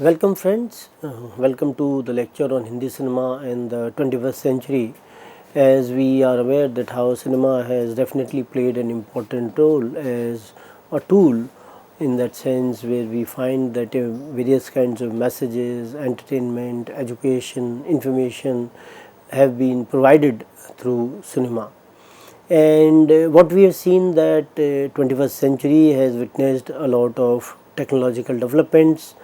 Welcome friends, welcome to the lecture on Hindi cinema in the 21st century. As we are aware that how cinema has definitely played an important role as a tool in that sense, where we find that various kinds of messages, entertainment, education, information have been provided through cinema. And what we have seen that 21st century has witnessed a lot of technological developments.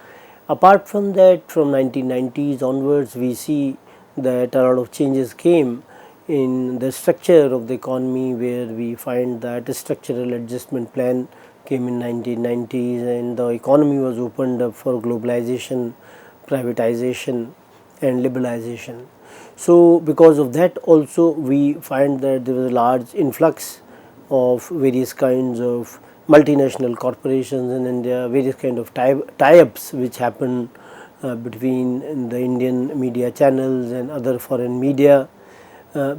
Apart from that, from 1990s onwards, we see that a lot of changes came in the structure of the economy, where we find that a structural adjustment plan came in 1990s and the economy was opened up for globalization, privatization and liberalization. So because of that also we find that there was a large influx of various kinds of multinational corporations in India, various kind of tie-ups which happen between the Indian media channels and other foreign media,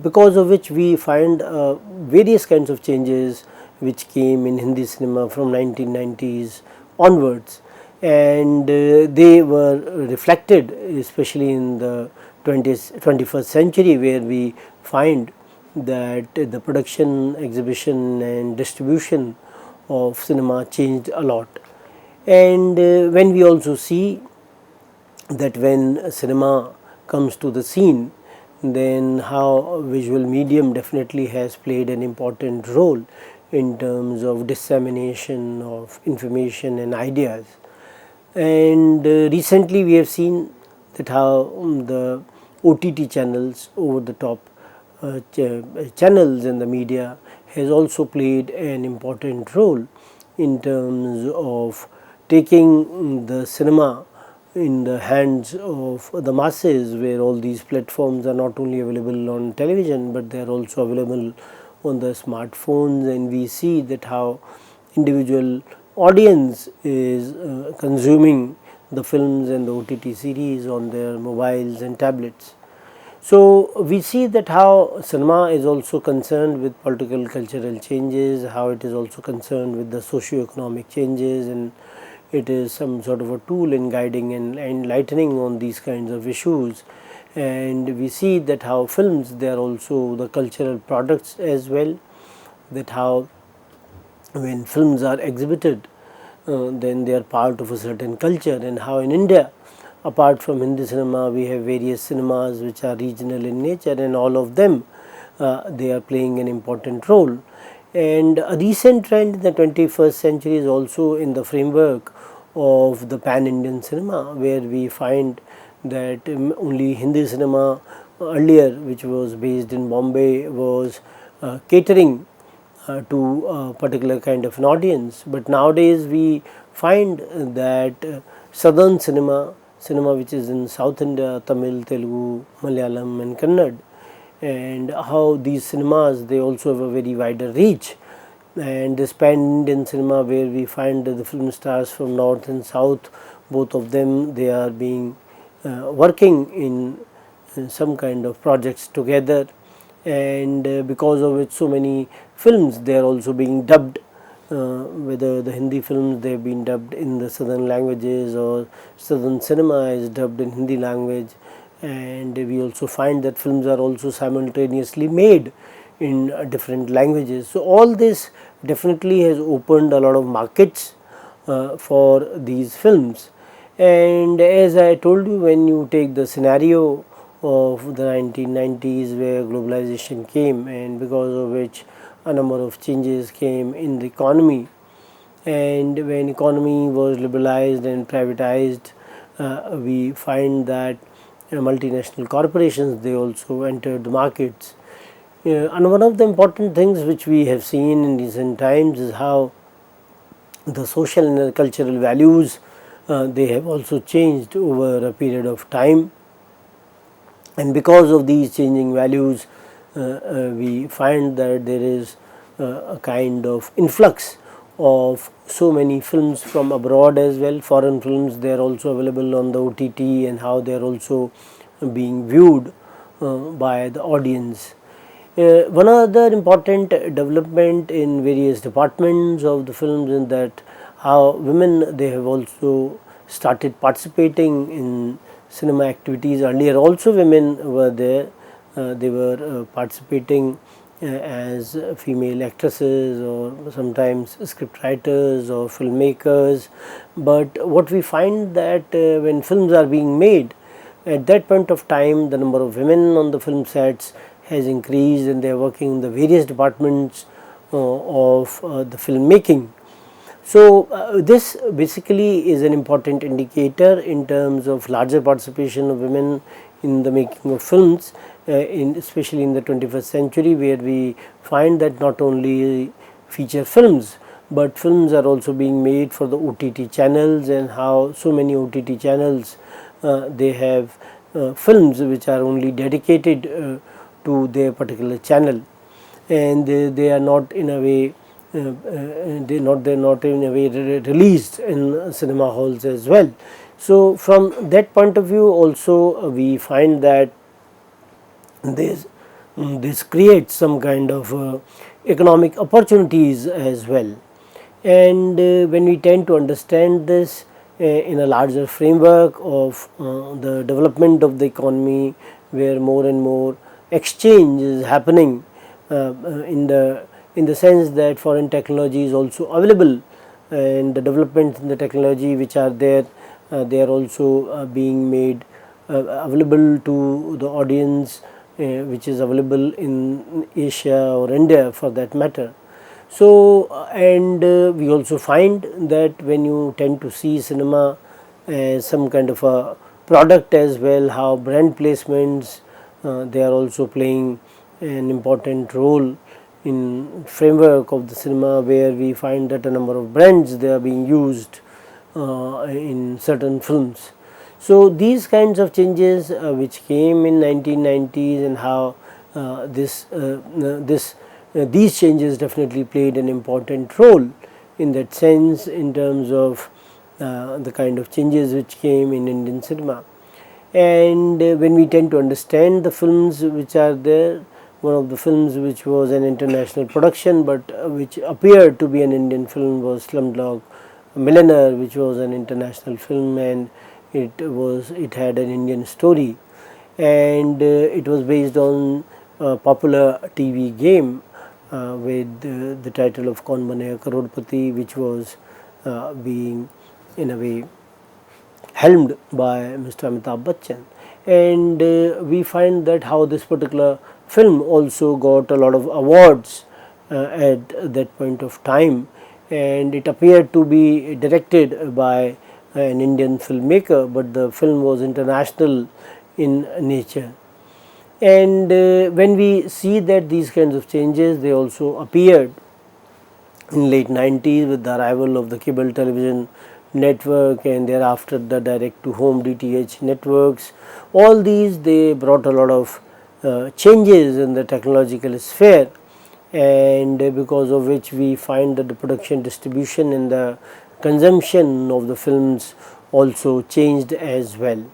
because of which we find various kinds of changes which came in Hindi cinema from 1990s onwards, and they were reflected especially in the 21st century, where we find that the production, exhibition and distribution of cinema changed a lot. And when we also see that when cinema comes to the scene, then how visual medium definitely has played an important role in terms of dissemination of information and ideas. And recently we have seen that how the OTT channels, over the top channels in the media, has also played an important role in terms of taking the cinema in the hands of the masses, where all these platforms are not only available on television but they are also available on the smartphones, and we see that how individual audience is consuming the films and the OTT series on their mobiles and tablets. So we see that how cinema is also concerned with political cultural changes, how it is also concerned with the socio-economic changes, and it is some sort of a tool in guiding and enlightening on these kinds of issues. And we see that how films, they are also the cultural products as well, that how when films are exhibited, then they are part of a certain culture, and how in India, apart from Hindi cinema, we have various cinemas which are regional in nature, and all of them they are playing an important role. And a recent trend in the 21st century is also in the framework of the pan-Indian cinema, where we find that only Hindi cinema earlier, which was based in Bombay, was catering to a particular kind of an audience. But nowadays we find that southern cinema which is in South India, Tamil, Telugu, Malayalam and Kannada, and how these cinemas, they also have a very wider reach. And this pan-Indian cinema, where we find the film stars from north and south, both of them, they are being working in some kind of projects together, and because of which so many films, they are also being dubbed, whether the Hindi films, they have been dubbed in the southern languages, or southern cinema is dubbed in Hindi language. And we also find that films are also simultaneously made in different languages. So all this definitely has opened a lot of markets for these films. And as I told you, when you take the scenario of the 1990s, where globalization came, and because of which a number of changes came in the economy, and when economy was liberalized and privatized, we find that multinational corporations, they also entered the markets. And one of the important things which we have seen in recent times is how the social and cultural values, they have also changed over a period of time. And because of these changing values, we find that there is a kind of influx of so many films from abroad as well. Foreign films, they are also available on the OTT, and how they are also being viewed by the audience. One other important development in various departments of the films is that how women, they have also started participating in cinema activities. Earlier also women were there, they were participating as female actresses or sometimes script writers or filmmakers. But what we find that when films are being made, at that point of time the number of women on the film sets has increased, and they are working in the various departments of the filmmaking. So, this basically is an important indicator in terms of larger participation of women in the making of films, especially in the 21st century, where we find that not only feature films, but films are also being made for the OTT channels, and how so many OTT channels they have films which are only dedicated to their particular channel, and they are not in a way they're not in a way released in cinema halls as well. So from that point of view also we find that this creates some kind of economic opportunities as well. And when we tend to understand this in a larger framework of the development of the economy, where more and more exchange is happening in the sense that foreign technology is also available, and the developments in the technology which are there, they are also being made available to the audience which is available in Asia or India for that matter. So, and we also find that when you tend to see cinema as some kind of a product as well, how brand placements they are also playing an important role in framework of the cinema, where we find that a number of brands they are being used in certain films. So these kinds of changes which came in 1990s, and how these changes definitely played an important role in that sense, in terms of the kind of changes which came in Indian cinema. And when we tend to understand the films which are there, one of the films which was an international production but which appeared to be an Indian film was Slumdog Millionaire, which was an international film, and it had an Indian story, and it was based on a popular TV game with the title of Kaun Banega Crorepati, which was being in a way helmed by Mr. Amitabh Bachchan. And we find that how this particular film also got a lot of awards at that point of time, and it appeared to be directed by an Indian filmmaker, but the film was international in nature. And when we see that these kinds of changes, they also appeared in late 90s with the arrival of the cable television network, and thereafter the direct to home DTH networks. All these, they brought a lot of changes in the technological sphere, and because of which we find that the production, distribution and the consumption of the films also changed as well.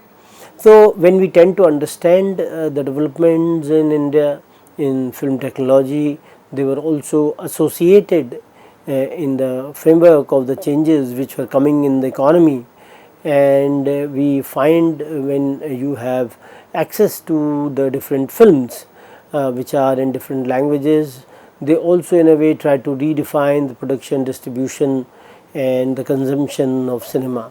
So when we tend to understand the developments in India in film technology, they were also associated in the framework of the changes which were coming in the economy. And we find when you have access to the different films which are in different languages, they also in a way try to redefine the production, distribution and the consumption of cinema.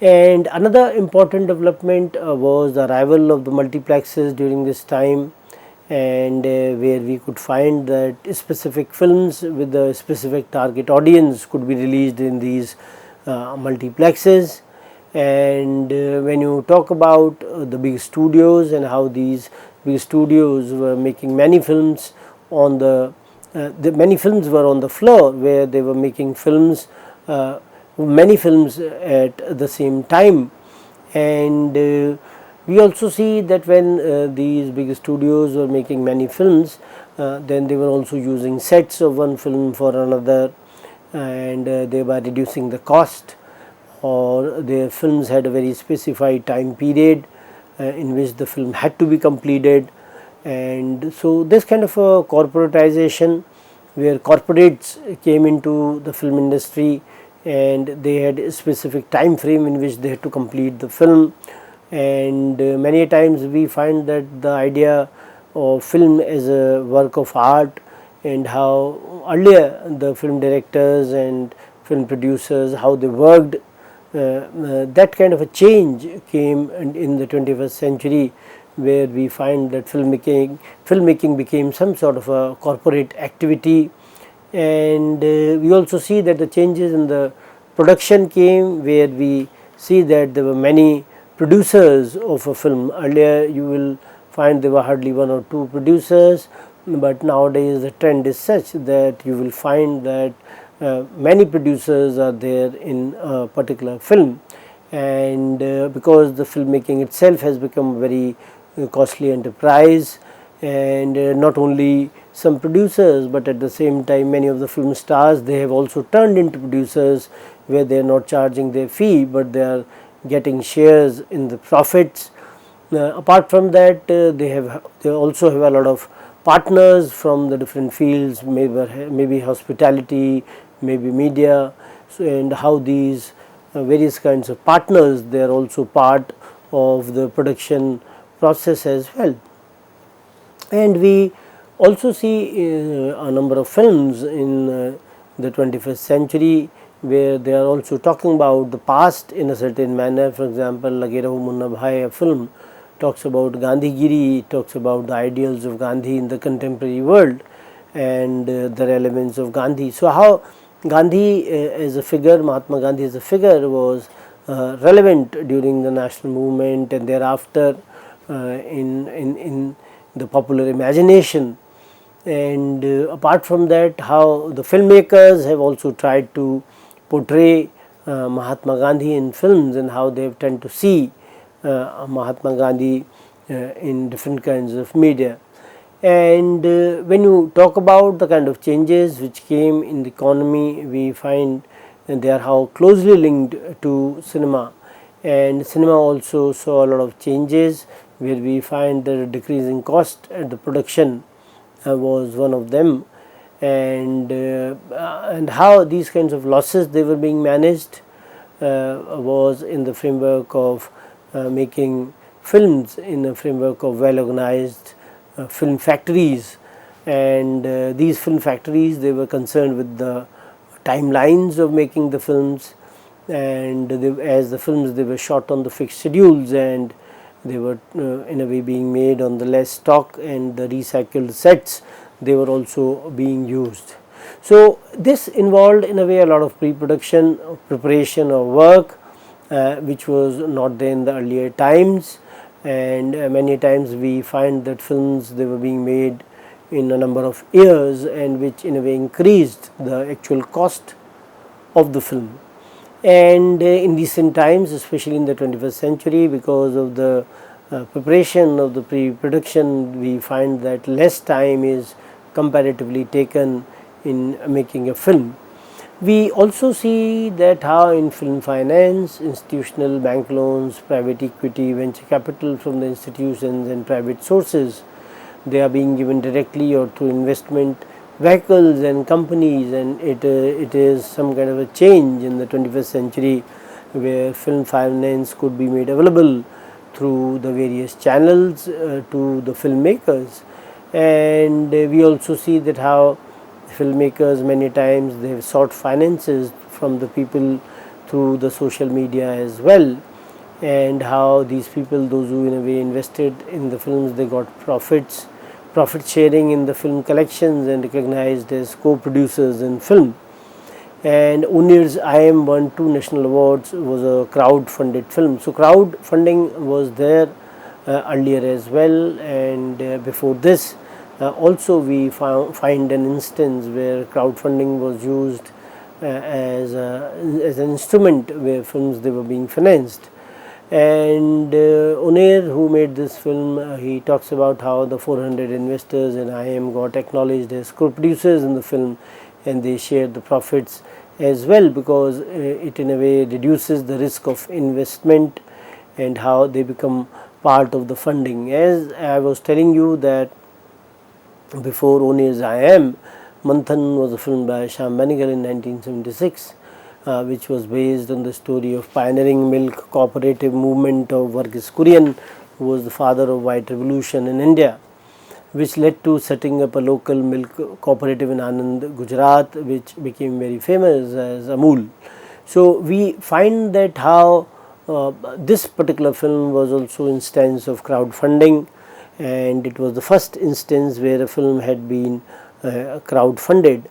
And another important development was the arrival of the multiplexes during this time, and where we could find that specific films with a specific target audience could be released in these multiplexes. And when you talk about the big studios and how these big studios were making many films on the many films were on the floor, where they were making films many films at the same time. And we also see that when these big studios were making many films, then they were also using sets of one film for another, and thereby reducing the cost, or their films had a very specified time period in which the film had to be completed. And so this kind of a corporatization, where corporates came into the film industry and they had a specific time frame in which they had to complete the film. And many times we find that the idea of film as a work of art, and how earlier the film directors and film producers, how they worked, that kind of a change came in the 21st century, where we find that filmmaking became some sort of a corporate activity. And we also see that the changes in the production came, where we see that there were many producers of a film. Earlier you will find there were hardly one or two producers, but nowadays the trend is such that you will find that many producers are there in a particular film. And because the filmmaking itself has become a very costly enterprise, and not only some producers, but at the same time many of the film stars, they have also turned into producers, where they are not charging their fee, but they are getting shares in the profits. Apart from that, they also have a lot of partners from the different fields, maybe hospitality, maybe media. So, and how these various kinds of partners, they are also part of the production process as well. And we also see a number of films in the 21st century, where they are also talking about the past in a certain manner. For example, Lage Raho Munna Bhai, a film, talks about Gandhigiri, talks about the ideals of Gandhi in the contemporary world, and the relevance of Gandhi. So how Gandhi as a figure, Mahatma Gandhi as a figure, was relevant during the national movement and thereafter in the popular imagination. And apart from that, how the filmmakers have also tried to portray Mahatma Gandhi in films, and how they have tend to see Mahatma Gandhi in different kinds of media. And when you talk about the kind of changes which came in the economy, we find they are how closely linked to cinema. And cinema also saw a lot of changes, where we find the decreasing cost at the production was one of them. And how these kinds of losses they were being managed was in the framework of making films in a framework of well organized film factories. And these film factories, they were concerned with the timelines of making the films, and as the films, they were shot on the fixed schedules, and they were in a way being made on the less stock, and the recycled sets, they were also being used. So this involved in a way a lot of pre-production, preparation of work, which was not there in the earlier times. And many times we find that films, they were being made in a number of years, and which in a way increased the actual cost of the film. And in recent times, especially in the 21st century, because of the preparation of the pre-production, we find that less time is comparatively taken in making a film. We also see that how in film finance, institutional bank loans, private equity, venture capital from the institutions and private sources, they are being given directly or through investment vehicles and companies. And it is some kind of a change in the 21st century, where film finance could be made available through the various channels to the filmmakers. And we also see that how filmmakers, many times they have sought finances from the people through the social media as well, and how these people, those who in a way invested in the films, they got profit sharing in the film collections and recognized as co-producers in film. And Unir's IM won 2 national awards, was a crowd-funded film. So crowdfunding was there earlier as well, and before this also we find an instance where crowdfunding was used as an instrument where films, they were being financed. And Unair, who made this film, he talks about how the 400 investors and IM got acknowledged as co-producers in the film, and they shared the profits as well, because it in a way reduces the risk of investment, and how they become part of the funding. As I was telling you that before Unair's IM, Manthan was a film by Shyam Benegal in 1976, which was based on the story of pioneering milk cooperative movement of Varghese Kurian, who was the father of white revolution in India, which led to setting up a local milk cooperative in Anand, Gujarat, which became very famous as Amul. So we find that how this particular film was also instance of crowdfunding, and it was the first instance where a film had been crowd-funded.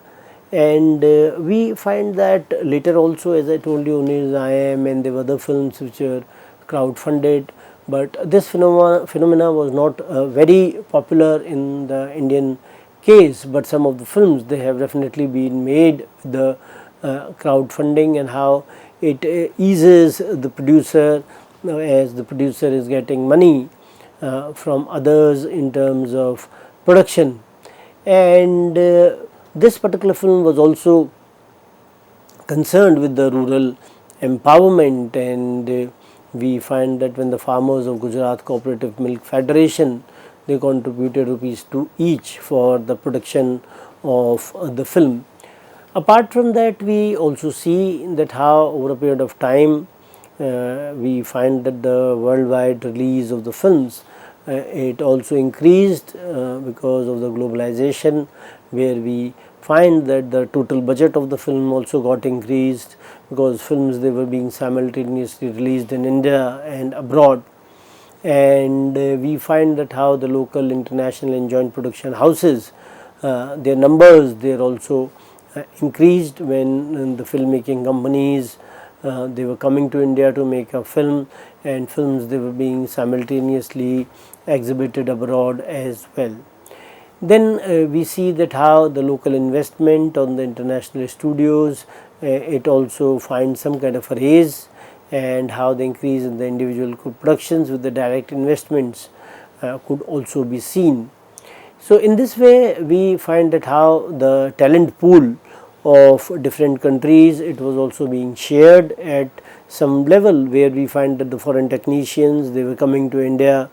And we find that later also, as I told you, Neer's I Am, and there were other films which were crowd-funded, but this phenomena was not very popular in the Indian case. But some of the films, they have definitely been made with the crowdfunding, and how it eases the producer, as the producer is getting money from others in terms of production. And this particular film was also concerned with the rural empowerment, and we find that when the farmers of Gujarat Cooperative Milk Federation, they contributed rupees 2 each for the production of the film. Apart from that, we also see that how over a period of time we find that the worldwide release of the films, it also increased because of the globalization, where we find that the total budget of the film also got increased, because films, they were being simultaneously released in India and abroad. And we find that how the local, international and joint production houses, their numbers, they are also increased when the filmmaking companies, they were coming to India to make a film, and films, they were being simultaneously exhibited abroad as well. Then we see that how the local investment on the international studios, it also finds some kind of a raise, and how the increase in the individual productions with the direct investments could also be seen. So in this way, we find that how the talent pool of different countries, it was also being shared at some level, where we find that the foreign technicians, they were coming to India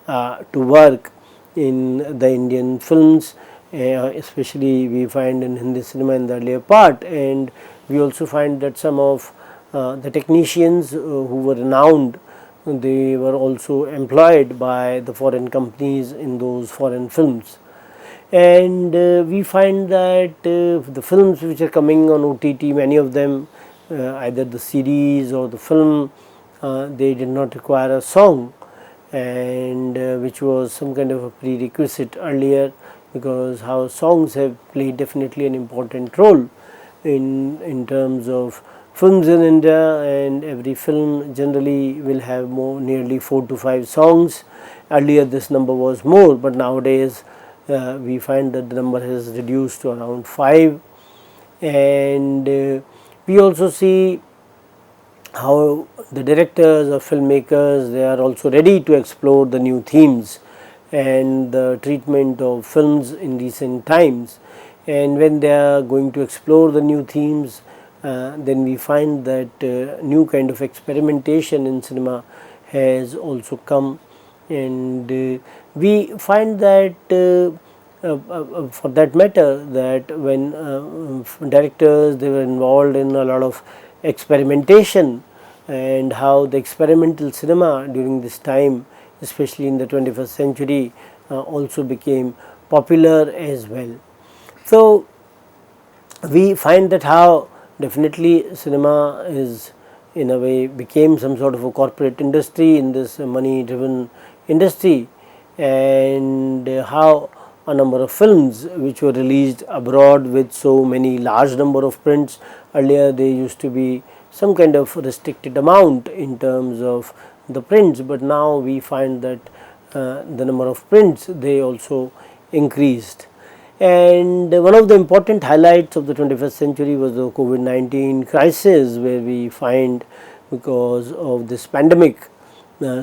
to work in the Indian films, especially we find in Hindi cinema in the earlier part. And we also find that some of the technicians who were renowned, they were also employed by the foreign companies in those foreign films. And we find that the films which are coming on OTT, many of them, either the series or the film, they did not require a song, and which was some kind of a prerequisite earlier, because how songs have played definitely an important role in terms of films in India, and every film generally will have nearly 4 to 5 songs. Earlier this number was more, but nowadays we find that the number has reduced to around 5. And we also see how the directors or filmmakers, they are also ready to explore the new themes and the treatment of films in recent times. And when they are going to explore the new themes, then we find that new kind of experimentation in cinema has also come. And we find that for that matter, that when directors, they were involved in a lot of experimentation, and how the experimental cinema during this time, especially in the 21st century, also became popular as well. So we find that how definitely cinema is, in a way, became some sort of a corporate industry in this money driven industry, and how a number of films which were released abroad with so many large number of prints. Earlier there used to be some kind of restricted amount in terms of the prints, but now we find that the number of prints, they also increased. And one of the important highlights of the 21st century was the COVID-19 crisis, where we find, because of this pandemic,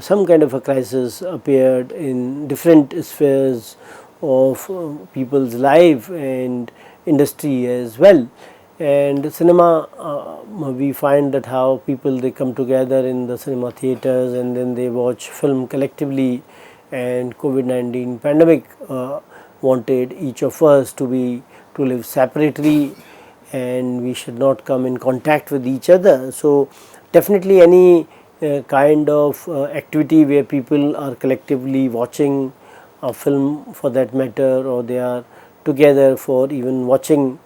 some kind of a crisis appeared in different spheres of people's life and industry as well. And cinema, we find that how people, they come together in the cinema theaters, and then they watch film collectively. And COVID-19 pandemic wanted each of us to live separately, and we should not come in contact with each other. So definitely any kind of activity where people are collectively watching a film for that matter, or they are together for even watching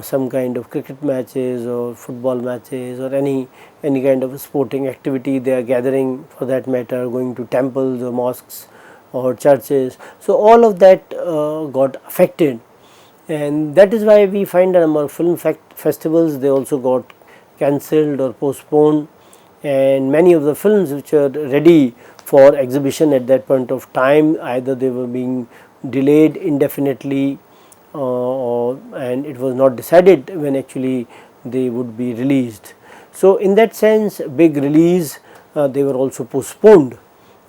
some kind of cricket matches or football matches, or any kind of sporting activity they are gathering for that matter, going to temples or mosques or churches. So all of that got affected, and that is why we find a number of film festivals, they also got cancelled or postponed, and many of the films which are ready for exhibition at that point of time, either they were being delayed indefinitely, and it was not decided when actually they would be released. So in that sense, big release, they were also postponed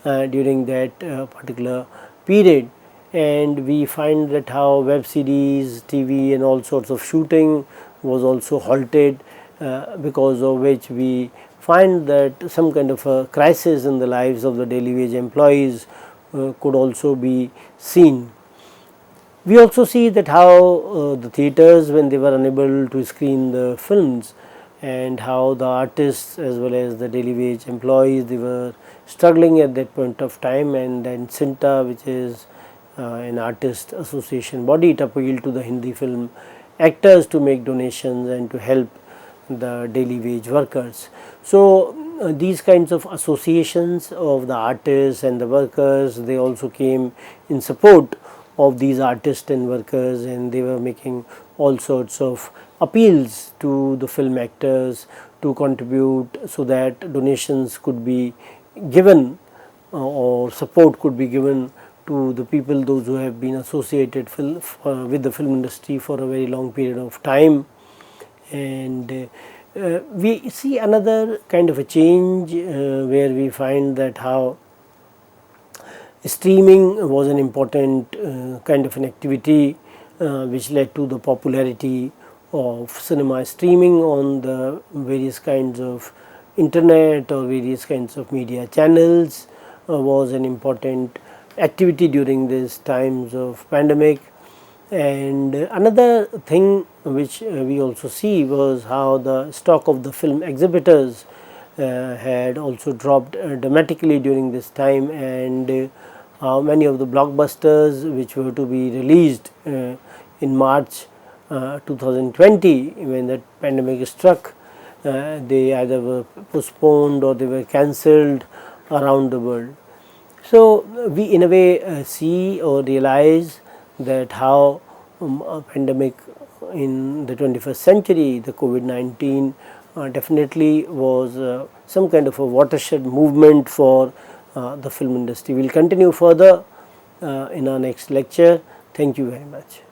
during that particular period, and we find that how web series, TV and all sorts of shooting was also halted, because of which we find that some kind of a crisis in the lives of the daily wage employees could also be seen. We also see that how the theatres, when they were unable to screen the films, and how the artists as well as the daily wage employees, they were struggling at that point of time, and then CINTA, which is an artist association body, it appealed to the Hindi film actors to make donations and to help the daily wage workers. So these kinds of associations of the artists and the workers, they also came in support of these artists and workers, and they were making all sorts of appeals to the film actors to contribute so that donations could be given, or support could be given to the people, those who have been associated with the film industry for a very long period of time. And we see another kind of a change where we find that how streaming was an important kind of an activity which led to the popularity of cinema. Streaming on the various kinds of internet or various kinds of media channels was an important activity during these times of pandemic. And another thing which we also see was how the stock of the film exhibitors had also dropped dramatically during this time, and many of the blockbusters which were to be released in March 2020, when that pandemic struck, they either were postponed or they were cancelled around the world. So we in a way see or realize that how a pandemic in the 21st century, the COVID-19, definitely was some kind of a watershed movement for the film industry. We will continue further in our next lecture. Thank you very much.